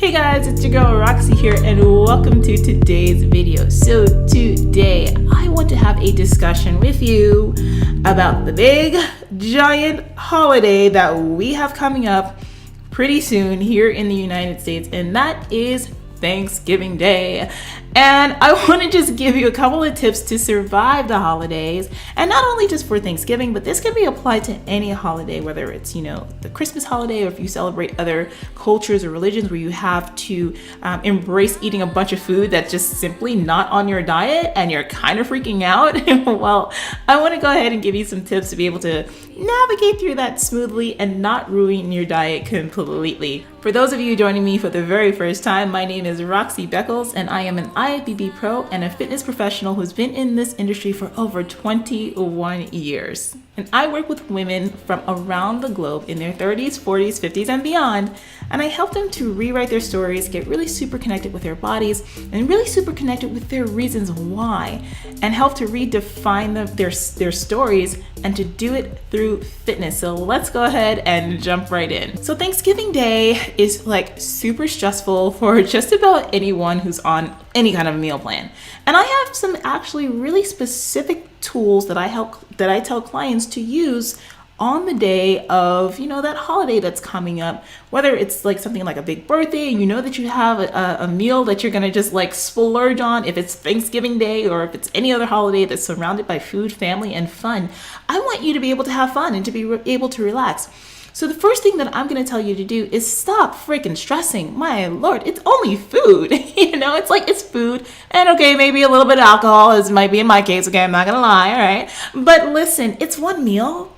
Hey guys, it's your girl Roxy here and welcome to today's video. So today I want to have a discussion with you about the big giant holiday that we have coming up pretty soon here in the United States, and that is Thanksgiving Day. And I want to just give you a couple of tips to survive the holidays, and not only just for Thanksgiving, but this can be applied to any holiday, whether it's, the Christmas holiday, or if you celebrate other cultures or religions where you have to embrace eating a bunch of food that's just simply not on your diet and you're kind of freaking out. Well, I want to go ahead and give you some tips to be able to navigate through that smoothly and not ruin your diet completely. For those of you joining me for the very first time, my name is Roxy Beckles, and I am an IFBB pro and a fitness professional who's been in this industry for over 21 years. And I work with women from around the globe in their 30s, 40s, 50s, and beyond, and I help them to rewrite their stories, get really super connected with their bodies, and really super connected with their reasons why, and help to redefine their stories and to do it through fitness. So let's go ahead and jump right in. So Thanksgiving Day is like super stressful for just about anyone who's on any kind of meal plan. And I have some actually really specific tools that I tell clients to use on the day of, that holiday that's coming up, whether it's like something like a big birthday and that you have a meal that you're gonna just like splurge on, if it's Thanksgiving Day or if it's any other holiday that's surrounded by food, family, and fun. I want you to be able to have fun and to be able to relax. So the first thing that I'm going to tell you to do is stop freaking stressing. My Lord, it's only food. It's like it's food. And okay, maybe a little bit of alcohol, as might be in my case. Okay, I'm not going to lie, all right? But listen, it's one meal.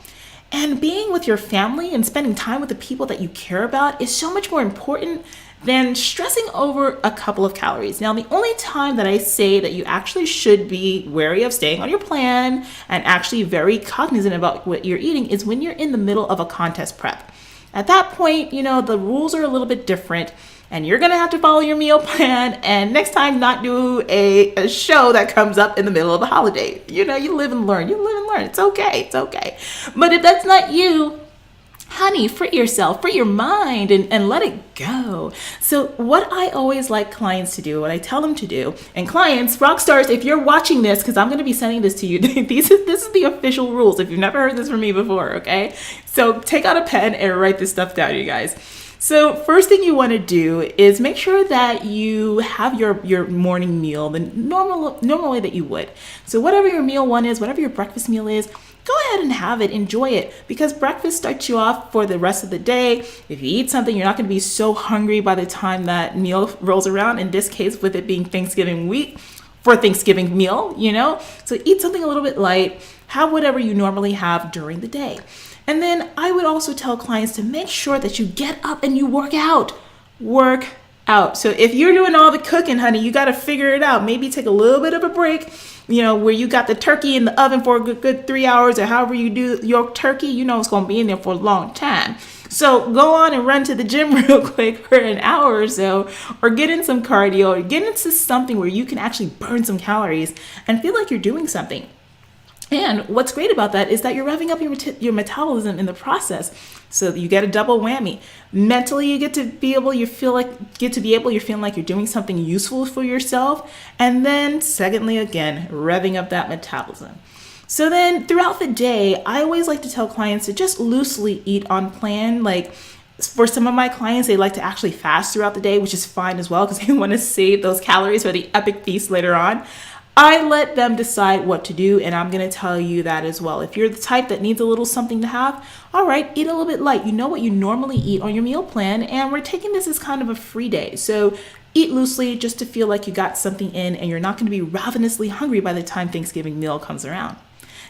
And being with your family and spending time with the people that you care about is so much more important than stressing over a couple of calories. Now, the only time that I say that you actually should be wary of staying on your plan and actually very cognizant about what you're eating is when you're in the middle of a contest prep. At that point, the rules are a little bit different and you're gonna have to follow your meal plan, and next time not do a show that comes up in the middle of the holiday. You live and learn. It's okay. But if that's not you, honey, free yourself, free your mind, and let it go. So what I always like clients to do, what I tell them to do, and clients, rock stars, if you're watching this, because I'm going to be sending this to you, this is the official rules. If you've never heard this from me before, okay? So take out a pen and write this stuff down, you guys. So first thing you want to do is make sure that you have your morning meal the normal way that you would. So whatever your meal one is, whatever your breakfast meal is, go ahead and have it, enjoy it, because breakfast starts you off for the rest of the day. If you eat something, you're not going to be so hungry by the time that meal rolls around, in this case with it being Thanksgiving week for Thanksgiving meal, So eat something a little bit light, have whatever you normally have during the day. And then I would also tell clients to make sure that you get up and you work out. So if you're doing all the cooking, honey, you got to figure it out. Maybe take a little bit of a break, where you got the turkey in the oven for a good 3 hours, or however you do your turkey, it's going to be in there for a long time. So go on and run to the gym real quick for an hour or so, or get in some cardio, or get into something where you can actually burn some calories and feel like you're doing something. And what's great about that is that you're revving up your metabolism in the process. So you get a double whammy. Mentally, you're feeling like you're doing something useful for yourself. And then secondly, again, revving up that metabolism. So then throughout the day, I always like to tell clients to just loosely eat on plan. Like for some of my clients, they like to actually fast throughout the day, which is fine as well, because they want to save those calories for the epic feast later on. I let them decide what to do, and I'm going to tell you that as well. If you're the type that needs a little something to have, all right, eat a little bit light. You know what you normally eat on your meal plan, and we're taking this as kind of a free day. So eat loosely just to feel like you got something in, and you're not going to be ravenously hungry by the time Thanksgiving meal comes around.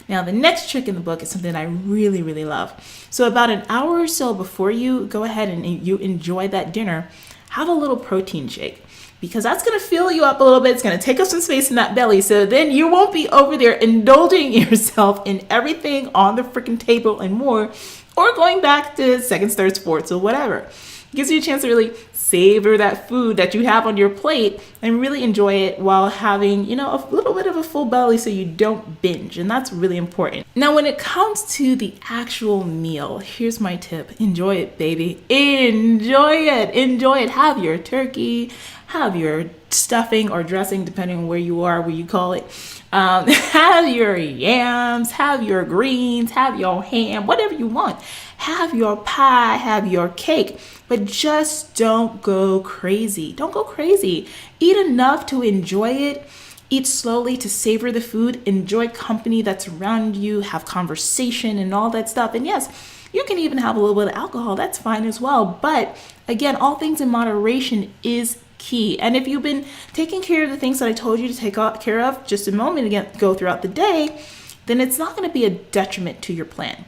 Now, the next trick in the book is something that I really, really love. So about an hour or so before you go ahead and you enjoy that dinner, have a little protein shake, because that's going to fill you up a little bit. It's going to take up some space in that belly. So then you won't be over there indulging yourself in everything on the freaking table and more, or going back to seconds, thirds, fourths, or whatever. gives you a chance to really savor that food that you have on your plate and really enjoy it while having, a little bit of a full belly so you don't binge. And that's really important. Now, when it comes to the actual meal, here's my tip. Enjoy it, baby. Enjoy it. Enjoy it. Have your turkey, have your stuffing or dressing, depending on where you are, where you call it. Have your yams, have your greens, have your ham, whatever you want. Have your pie, have your cake, but just don't go crazy. Don't go crazy. Eat enough to enjoy it. Eat slowly to savor the food. Enjoy company that's around you. Have conversation and all that stuff. And yes, you can even have a little bit of alcohol. That's fine as well. But again, all things in moderation is key. And if you've been taking care of the things that I told you to take care of just a moment ago throughout the day, then it's not going to be a detriment to your plan.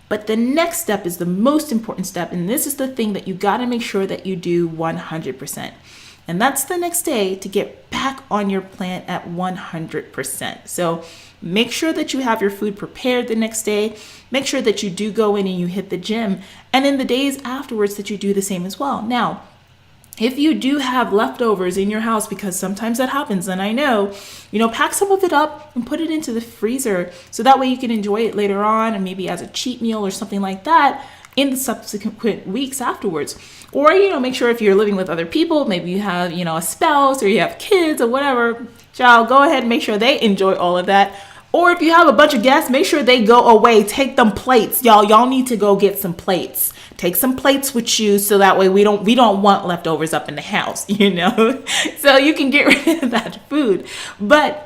But the next step is the most important step. And this is the thing that you got to make sure that you do 100%. And that's the next day to get back on your plan at 100%. So make sure that you have your food prepared the next day. Make sure that you do go in and you hit the gym. And in the days afterwards that you do the same as well. Now, if you do have leftovers in your house, because sometimes that happens, and I know, pack some of it up and put it into the freezer so that way you can enjoy it later on and maybe as a cheat meal or something like that in the subsequent weeks afterwards. Or, make sure if you're living with other people, maybe you have, a spouse or you have kids or whatever, child, go ahead and make sure they enjoy all of that. Or if you have a bunch of guests, make sure they go away. Take them plates. Y'all need to go get some plates. Take some plates with you so that way we don't want leftovers up in the house, so you can get rid of that food. But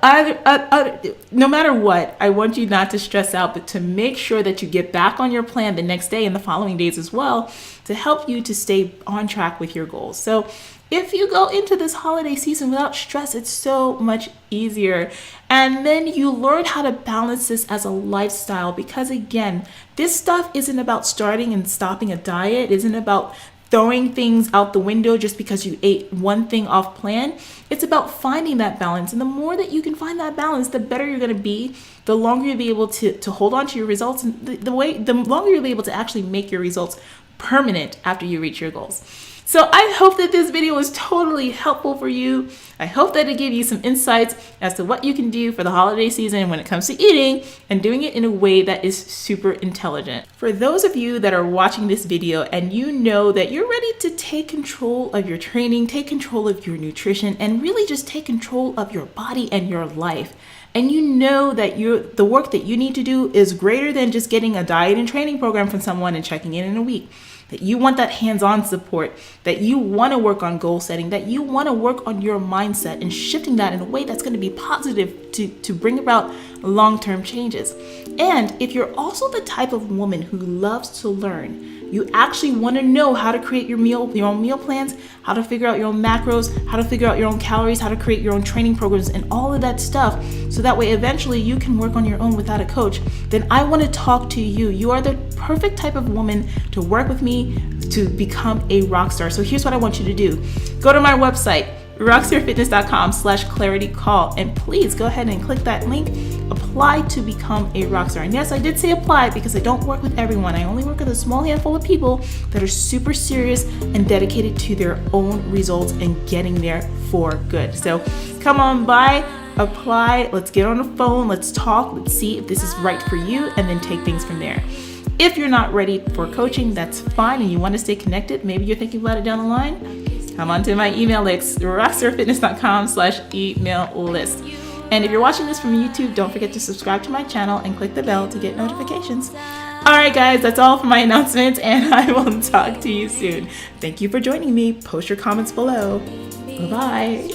no matter what, I want you not to stress out, but to make sure that you get back on your plan the next day and the following days as well to help you to stay on track with your goals. So if you go into this holiday season without stress, it's so much easier. And then you learn how to balance this as a lifestyle, because again, this stuff isn't about starting and stopping a diet. It isn't about throwing things out the window just because you ate one thing off plan. It's about finding that balance. And the more that you can find that balance, the better you're going to be, the longer you'll be able to hold on to your results, and the longer you'll be able to actually make your results permanent after you reach your goals. So I hope that this video was totally helpful for you. I hope that it gave you some insights as to what you can do for the holiday season when it comes to eating and doing it in a way that is super intelligent. For those of you that are watching this video and you know that you're ready to take control of your training, take control of your nutrition, and really just take control of your body and your life, and you know that the work that you need to do is greater than just getting a diet and training program from someone and checking in a week, that you want that hands-on support, that you want to work on goal setting, that you want to work on your mindset and shifting that in a way that's going to be positive to bring about long-term changes. And if you're also the type of woman who loves to learn, you actually want to know how to create your own meal plans, how to figure out your own macros, how to figure out your own calories, how to create your own training programs and all of that stuff, so that way eventually you can work on your own without a coach, then I want to talk to you. You are the perfect type of woman to work with me to become a rock star. So here's what I want you to do. Go to my website, rockstarfitness.com/claritycall, and please go ahead and click that link. Apply to become a rock star. And yes, I did say apply because I don't work with everyone. I only work with a small handful of people that are super serious and dedicated to their own results and getting there for good. So come on by, apply, let's get on the phone, let's talk, let's see if this is right for you, and then take things from there. If you're not ready for coaching, that's fine, and you want to stay connected, maybe you're thinking about it down the line, come on to my email list, rockstarfitness.com/email list. And if you're watching this from YouTube, don't forget to subscribe to my channel and click the bell to get notifications. All right, guys, that's all for my announcements, and I will talk to you soon. Thank you for joining me. Post your comments below. Bye-bye.